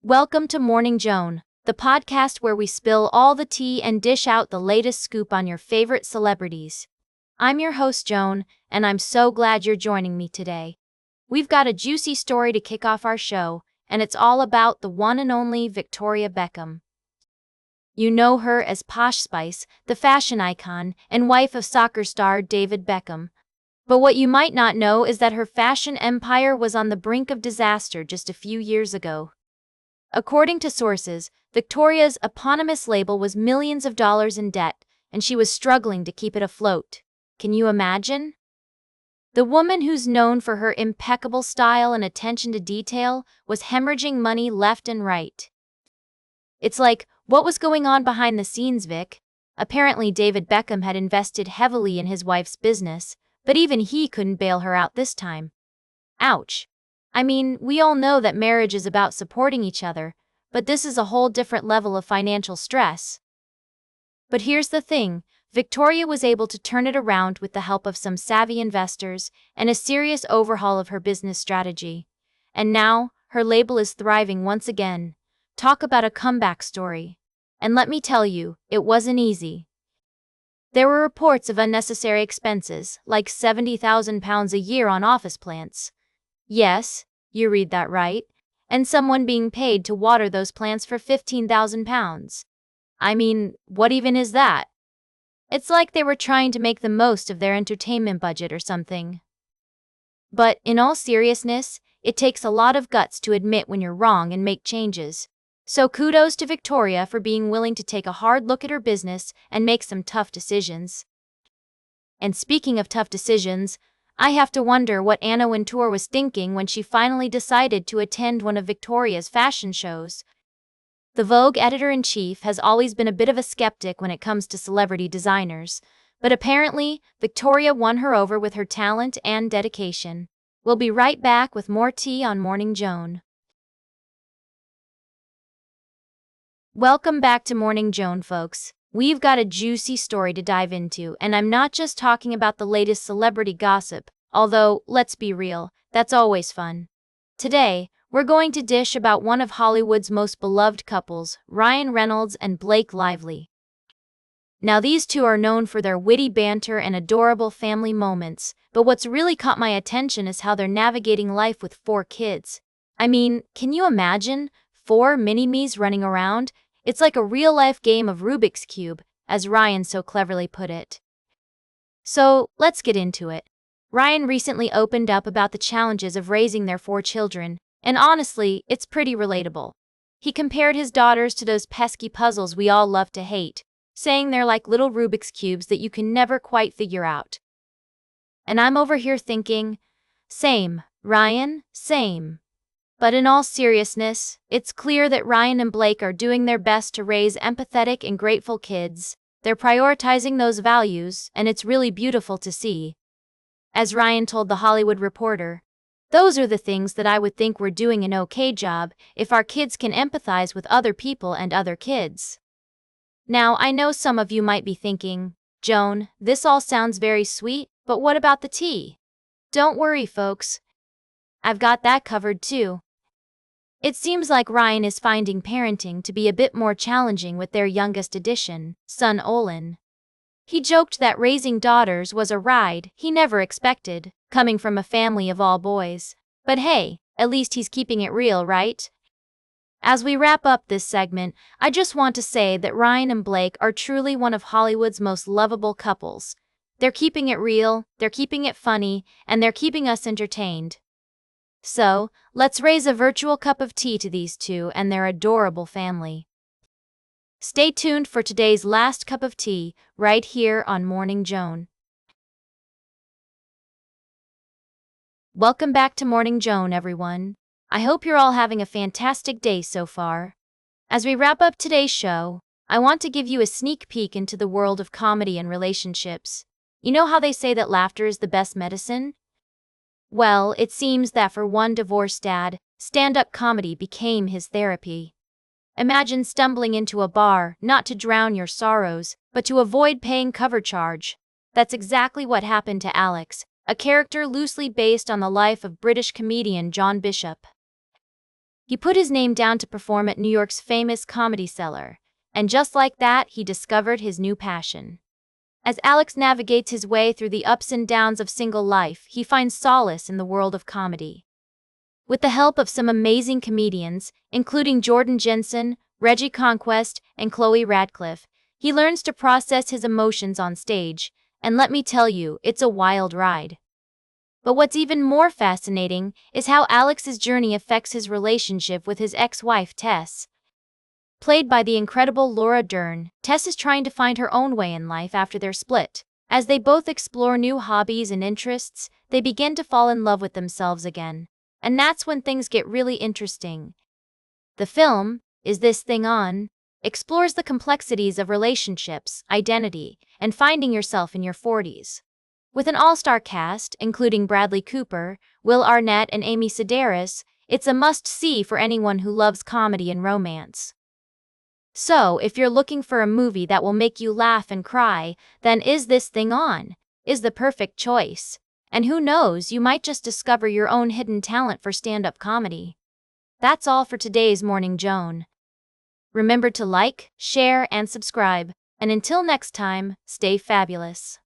Welcome to Morning Joan, the podcast where we spill all the tea and dish out the latest scoop on your favorite celebrities. I'm your host, Joan, and I'm so glad you're joining me today. We've got a juicy story to kick off our show, and it's all about the one and only Victoria Beckham. You know her as Posh Spice, the fashion icon and wife of soccer star David Beckham. But what you might not know is that her fashion empire was on the brink of disaster just a few years ago. According to sources, Victoria's eponymous label was millions of dollars in debt, and she was struggling to keep it afloat. Can you imagine? The woman who's known for her impeccable style and attention to detail was hemorrhaging money left and right. It's like, what was going on behind the scenes, Vic? Apparently David Beckham had invested heavily in his wife's business, but even he couldn't bail her out this time. Ouch. I mean, we all know that marriage is about supporting each other, but this is a whole different level of financial stress. But here's the thing, Victoria was able to turn it around with the help of some savvy investors and a serious overhaul of her business strategy. And now, her label is thriving once again. Talk about a comeback story. And let me tell you, it wasn't easy. There were reports of unnecessary expenses, like £70,000 a year on office plants. Yes, you read that right. And someone being paid to water those plants for £15,000. I mean, what even is that? It's like they were trying to make the most of their entertainment budget or something. But, in all seriousness, it takes a lot of guts to admit when you're wrong and make changes. So kudos to Victoria for being willing to take a hard look at her business and make some tough decisions. And speaking of tough decisions, I have to wonder what Anna Wintour was thinking when she finally decided to attend one of Victoria's fashion shows. The Vogue editor-in-chief has always been a bit of a skeptic when it comes to celebrity designers, but apparently, Victoria won her over with her talent and dedication. We'll be right back with more tea on Morning Joan. Welcome back to Morning Joan, folks. We've got a juicy story to dive into, and I'm not just talking about the latest celebrity gossip, although, let's be real, that's always fun. Today, we're going to dish about one of Hollywood's most beloved couples, Ryan Reynolds and Blake Lively. Now these two are known for their witty banter and adorable family moments, but what's really caught my attention is how they're navigating life with 4 kids. I mean, can you imagine? 4 mini-me's running around? It's like a real-life game of Rubik's Cube, as Ryan so cleverly put it. So, let's get into it. Ryan recently opened up about the challenges of raising their 4 children, and honestly, it's pretty relatable. He compared his daughters to those pesky puzzles we all love to hate, saying they're like little Rubik's Cubes that you can never quite figure out. And I'm over here thinking, same, Ryan, same. But in all seriousness, it's clear that Ryan and Blake are doing their best to raise empathetic and grateful kids. They're prioritizing those values, and it's really beautiful to see. As Ryan told The Hollywood Reporter, "Those are the things that I would think we're doing an okay job if our kids can empathize with other people and other kids." Now, I know some of you might be thinking, Joan, this all sounds very sweet, but what about the tea? Don't worry, folks. I've got that covered too. It seems like Ryan is finding parenting to be a bit more challenging with their youngest addition, son Olin. He joked that raising daughters was a ride he never expected, coming from a family of all boys. But hey, at least he's keeping it real, right? As we wrap up this segment, I just want to say that Ryan and Blake are truly one of Hollywood's most lovable couples. They're keeping it real, they're keeping it funny, and they're keeping us entertained. So, let's raise a virtual cup of tea to these two and their adorable family. Stay tuned for today's last cup of tea, right here on Morning Joan. Welcome back to Morning Joan, everyone. I hope you're all having a fantastic day so far. As we wrap up today's show, I want to give you a sneak peek into the world of comedy and relationships. You know how they say that laughter is the best medicine? Well, it seems that for one divorced dad, stand-up comedy became his therapy. Imagine stumbling into a bar, not to drown your sorrows, but to avoid paying cover charge. That's exactly what happened to Alex, a character loosely based on the life of British comedian John Bishop. He put his name down to perform at New York's famous Comedy Cellar, and just like that, he discovered his new passion. As Alex navigates his way through the ups and downs of single life, he finds solace in the world of comedy. With the help of some amazing comedians, including Jordan Jensen, Reggie Conquest, and Chloe Radcliffe, he learns to process his emotions on stage, and let me tell you, it's a wild ride. But what's even more fascinating is how Alex's journey affects his relationship with his ex-wife Tess. Played by the incredible Laura Dern, Tess is trying to find her own way in life after their split. As they both explore new hobbies and interests, they begin to fall in love with themselves again. And that's when things get really interesting. The film, Is This Thing On?, explores the complexities of relationships, identity, and finding yourself in your 40s. With an all-star cast, including Bradley Cooper, Will Arnett, and Amy Sedaris, it's a must-see for anyone who loves comedy and romance. So, if you're looking for a movie that will make you laugh and cry, then Is This Thing On? Is the perfect choice. And who knows, you might just discover your own hidden talent for stand-up comedy. That's all for today's Morning Joan. Remember to like, share, and subscribe. And until next time, stay fabulous.